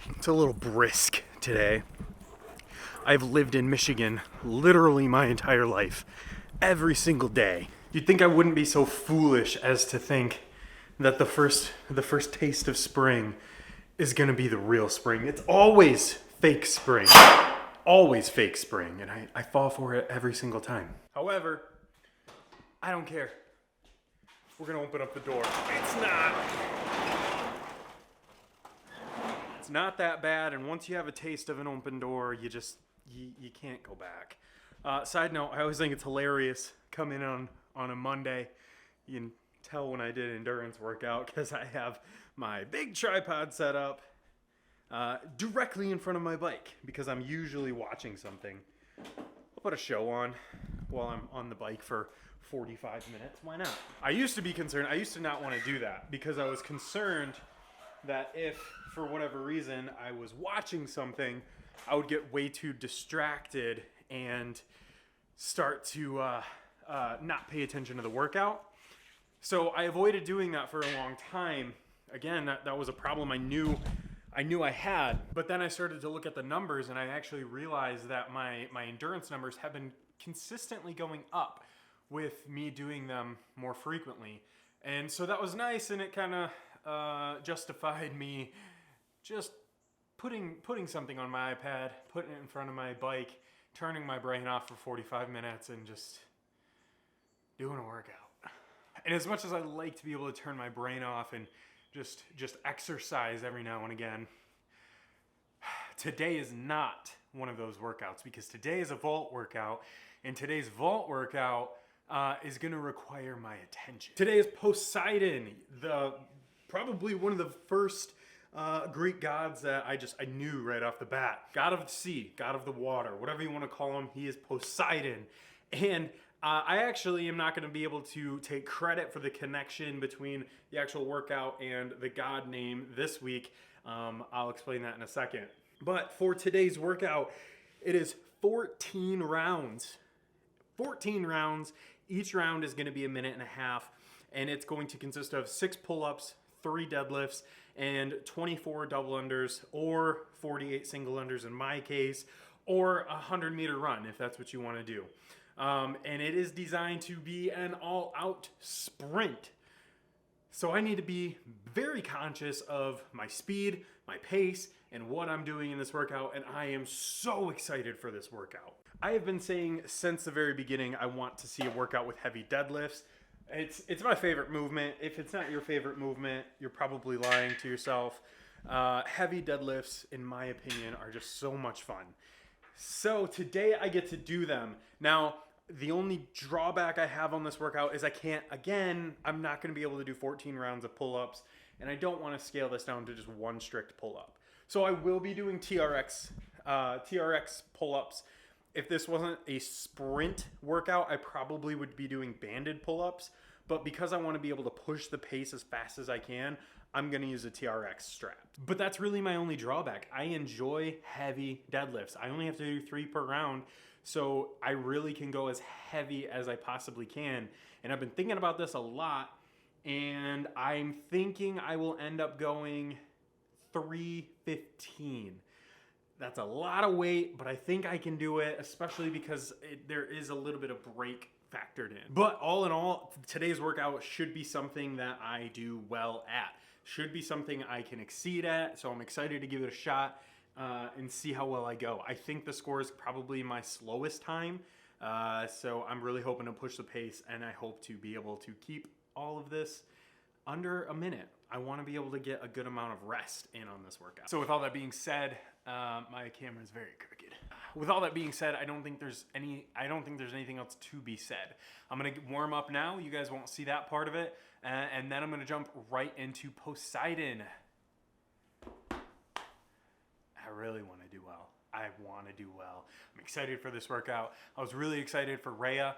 It's a little brisk today. I've lived in Michigan literally my entire life, every single day. You'd think I wouldn't be so foolish as to think that the first taste of spring is gonna be the real spring. It's always fake spring. Always fake spring, and I fall for it every single time. However, I don't care. We're gonna open up the door. It's not that bad, and once you have a taste of an open door, you can't go back. Side note, I always think it's hilarious coming in on a Monday. You can tell when I did an endurance workout because I have my big tripod set up directly in front of my bike because I'm usually watching something. I'll put a show on while I'm on the bike for 45 minutes. Why not? I used to be concerned. I used to not want to do that because I was concerned that if, for whatever reason, I was watching something, I would get way too distracted and start to not pay attention to the workout. So I avoided doing that for a long time. Again, that was a problem I knew I had. But then I started to look at the numbers, and I actually realized that my endurance numbers have been consistently going up with me doing them more frequently. And so that was nice, and it kind of justified me just putting something on my iPad, putting it in front of my bike, turning my brain off for 45 minutes, and just doing a workout. And as much as I like to be able to turn my brain off and just exercise every now and again, today is not one of those workouts because today is a vault workout, and today's vault workout is going to require my attention. Today is Poseidon, probably one of the first Greek gods that I knew right off the bat. God of the sea, God of the water, whatever you want to call him, he is Poseidon. And I actually am not going to be able to take credit for the connection between the actual workout and the god name this week. I'll explain that in a second. But for today's workout, it is 14 rounds. 14 rounds. Each round is going to be a minute and a half, and it's going to consist of 6 pull-ups, 3 deadlifts, and 24 double unders, or 48 single unders in my case, or a 100-meter run if that's what you want to do. And it is designed to be an all-out sprint. So I need to be very conscious of my speed, my pace, and what I'm doing in this workout, and I am so excited for this workout. I have been saying since the very beginning I want to see a workout with heavy deadlifts. It's my favorite movement. If it's not your favorite movement, you're probably lying to yourself. Heavy deadlifts, in my opinion, are just so much fun. So today I get to do them. Now, the only drawback I have on this workout is I'm not going to be able to do 14 rounds of pull-ups, and I don't want to scale this down to just one strict pull-up. So I will be doing TRX pull-ups. If this wasn't a sprint workout, I probably would be doing banded pull-ups, but because I want to be able to push the pace as fast as I can, I'm going to use a TRX strap. But that's really my only drawback. I enjoy heavy deadlifts. I only have to do 3 per round, so I really can go as heavy as I possibly can. And I've been thinking about this a lot, and I'm thinking I will end up going 315. That's a lot of weight, but I think I can do it, especially because there is a little bit of break factored in. But all in all, today's workout should be something that I do well at. Should be something I can exceed at, so I'm excited to give it a shot and see how well I go. I think the score is probably my slowest time, so I'm really hoping to push the pace, and I hope to be able to keep all of this under a minute. I want to be able to get a good amount of rest in on this workout. So with all that being said, my camera is very crooked. With all that being said, I don't think there's anything else to be said. I'm gonna warm up now. You guys won't see that part of it, and then I'm gonna jump right into Poseidon. I really want to do well. I want to do well. I'm excited for this workout. I was really excited for Rhea.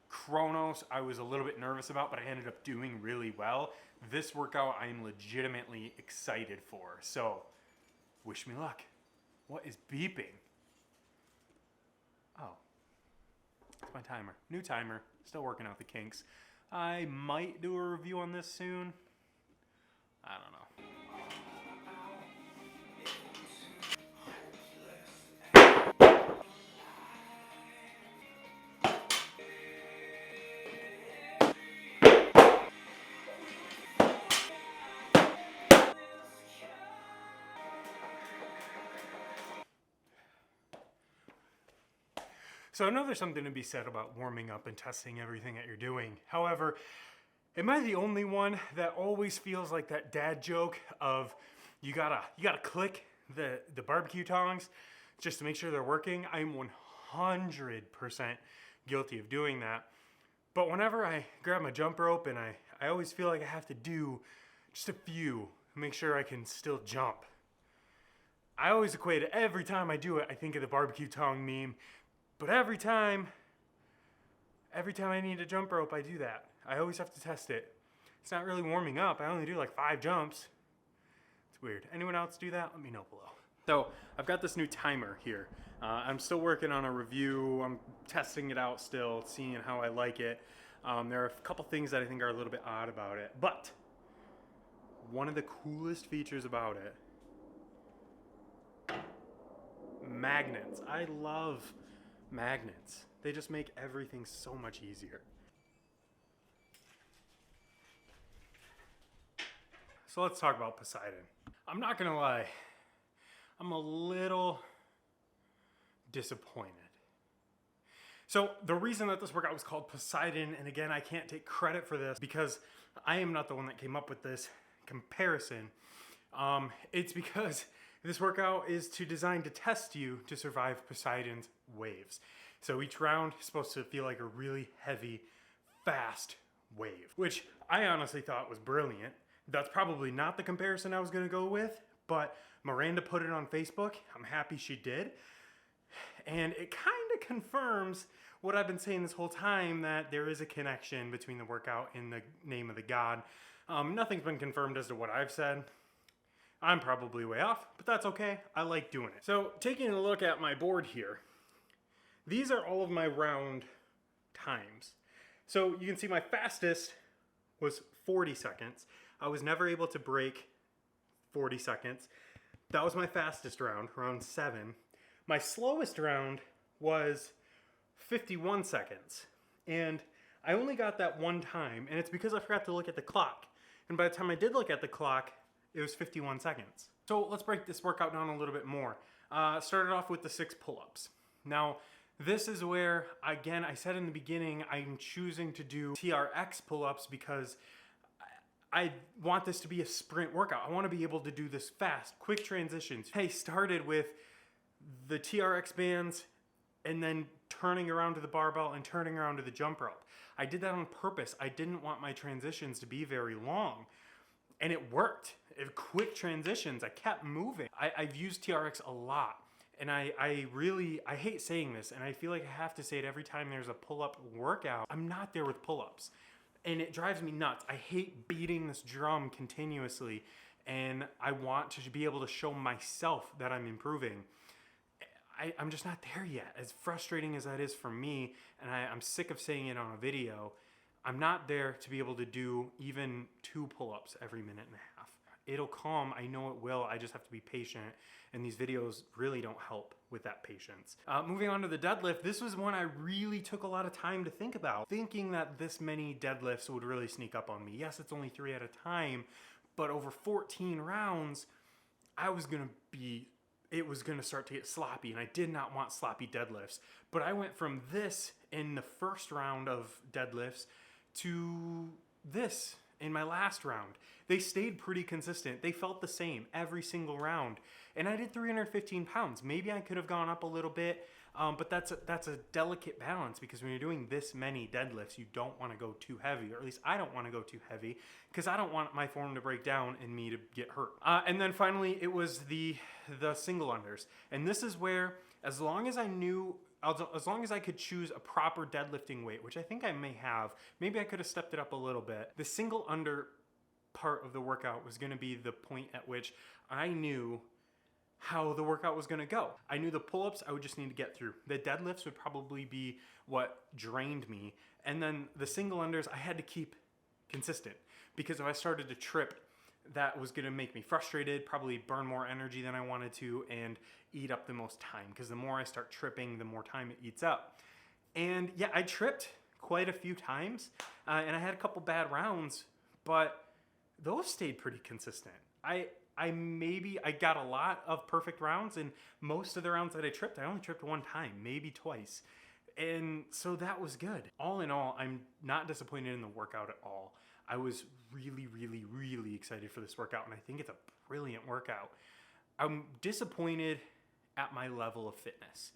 Kronos, I was a little bit nervous about, but I ended up doing really well. This workout, I am legitimately excited for. So, wish me luck. What is beeping? Oh, it's my timer. New timer. Still working out the kinks. I might do a review on this soon. I don't know. So I know there's something to be said about warming up and testing everything that you're doing. However, am I the only one that always feels like that dad joke of you gotta click the barbecue tongs just to make sure they're working? I'm 100% guilty of doing that. But whenever I grab my jump rope and I always feel like I have to do just a few to make sure I can still jump. I always equate it, every time I do it, I think of the barbecue tongue meme. But every time I need a jump rope, I do that. I always have to test it. It's not really warming up. I only do like 5 jumps. It's weird. Anyone else do that? Let me know below. So I've got this new timer here. I'm still working on a review. I'm testing it out still, seeing how I like it. There are a couple things that I think are a little bit odd about it, but one of the coolest features about it, magnets. I love magnets. They just make everything so much easier. So let's talk about Poseidon. I'm not gonna lie, I'm a little disappointed. So the reason that this workout was called Poseidon, and again, I can't take credit for this because I am not the one that came up with this comparison. It's because this workout is designed to test you to survive Poseidon's waves. So each round is supposed to feel like a really heavy, fast wave, which I honestly thought was brilliant. That's probably not the comparison I was gonna go with, but Miranda put it on Facebook. I'm happy she did. And it kind of confirms what I've been saying this whole time, that there is a connection between the workout and the name of the god. Nothing's been confirmed as to what I've said. I'm probably way off, but that's okay. I like doing it. So taking a look at my board here, these are all of my round times. So you can see my fastest was 40 seconds. I was never able to break 40 seconds. That was my fastest round, round 7. My slowest round was 51 seconds. And I only got that one time, and it's because I forgot to look at the clock. And by the time I did look at the clock, it was 51 seconds. So let's break this workout down a little bit more. Started off with the 6 pull-ups. Now, this is where, again, I said in the beginning, I'm choosing to do TRX pull-ups because I want this to be a sprint workout. I want to be able to do this fast, quick transitions. I started with the TRX bands and then turning around to the barbell and turning around to the jump rope. I did that on purpose. I didn't want my transitions to be very long. And it worked. Quick transitions, I kept moving. I've used TRX a lot. And I hate saying this, and I feel like I have to say it every time there's a pull-up workout. I'm not there with pull-ups. And it drives me nuts. I hate beating this drum continuously. And I want to be able to show myself that I'm improving. I'm just not there yet. As frustrating as that is for me, and I'm sick of saying it on a video, I'm not there to be able to do even 2 pull-ups every minute and a half. It'll come, I know it will, I just have to be patient, and these videos really don't help with that patience. Moving on to the deadlift, this was one I really took a lot of time to think about, thinking that this many deadlifts would really sneak up on me. Yes, it's only 3 at a time, but over 14 rounds, it was gonna start to get sloppy, and I did not want sloppy deadlifts. But I went from this in the first round of deadlifts to this in my last round. They stayed pretty consistent. They felt the same every single round. And I did 315 pounds. Maybe I could have gone up a little bit, but that's a delicate balance, because when you're doing this many deadlifts, you don't want to go too heavy, or at least I don't want to go too heavy, because I don't want my form to break down and me to get hurt. And then finally, it was the single unders. And this is where, as long as I could choose a proper deadlifting weight, which I think I may have, maybe I could have stepped it up a little bit. The single under part of the workout was going to be the point at which I knew how the workout was going to go. I knew the pull-ups I would just need to get through. The deadlifts would probably be what drained me. And then the single unders I had to keep consistent, because if I started to trip, that was going to make me frustrated, probably burn more energy than I wanted to, and eat up the most time, because the more I start tripping, the more time it eats up. And yeah, I tripped quite a few times, and I had a couple bad rounds, but those stayed pretty consistent. I got a lot of perfect rounds, and most of the rounds that I only tripped 1 time, maybe twice. And so that was good. All in all, I'm not disappointed in the workout at all. I was really, really, really excited for this workout, and I think it's a brilliant workout. I'm disappointed at my level of fitness,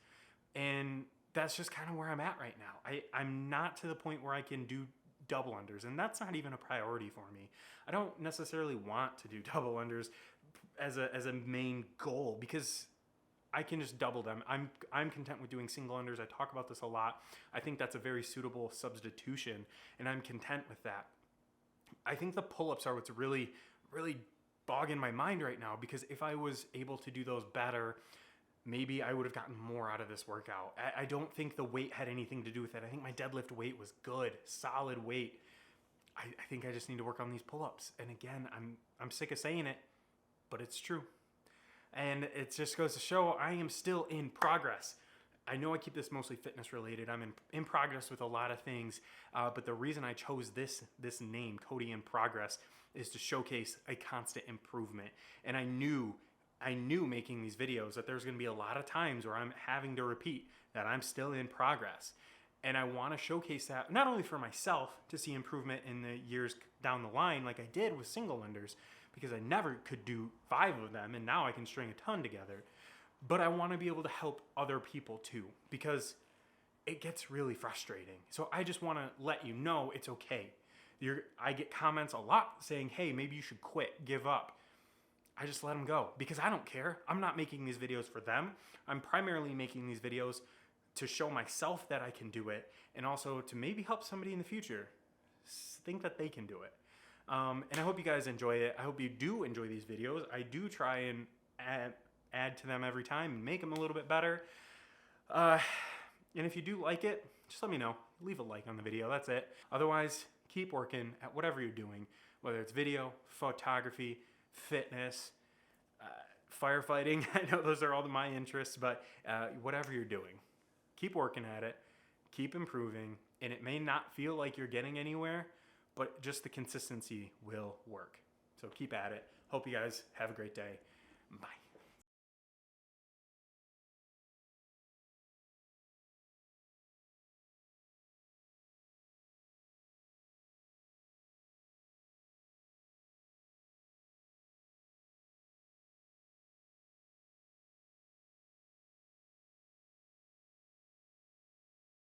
and that's just kind of where I'm at right now. I'm not to the point where I can do double unders, and that's not even a priority for me. I don't necessarily want to do double unders as a main goal, because I can just double them. I'm content with doing single unders. I talk about this a lot. I think that's a very suitable substitution, and I'm content with that. I think the pull-ups are what's really, really bogging my mind right now, because if I was able to do those better, maybe I would have gotten more out of this workout. I don't think the weight had anything to do with it. I think my deadlift weight was good, solid weight. I think I just need to work on these pull-ups. And again, I'm sick of saying it, but it's true. And it just goes to show I am still in progress. I know I keep this mostly fitness related. I'm in progress with a lot of things, but the reason I chose this name, Cody in Progress, is to showcase a constant improvement. And I knew making these videos that there's going to be a lot of times where I'm having to repeat that I'm still in progress. And I want to showcase that not only for myself to see improvement in the years down the line, like I did with single unders, because I never could do 5 of them, and now I can string a ton together. But I want to be able to help other people too, because it gets really frustrating. So I just want to let you know it's okay. I get comments a lot saying, hey, maybe you should quit, give up. I just let them go, because I don't care. I'm not making these videos for them. I'm primarily making these videos to show myself that I can do it, and also to maybe help somebody in the future think that they can do it. And I hope you guys enjoy it. I hope you do enjoy these videos. I do try and add to them every time and make them a little bit better. And if you do like it, just let me know. Leave a like on the video. That's it. Otherwise, keep working at whatever you're doing, whether it's video, photography, fitness, firefighting. I know those are all my interests, but whatever you're doing, keep working at it, keep improving, and it may not feel like you're getting anywhere, but just the consistency will work. So keep at it. Hope you guys have a great day. Bye.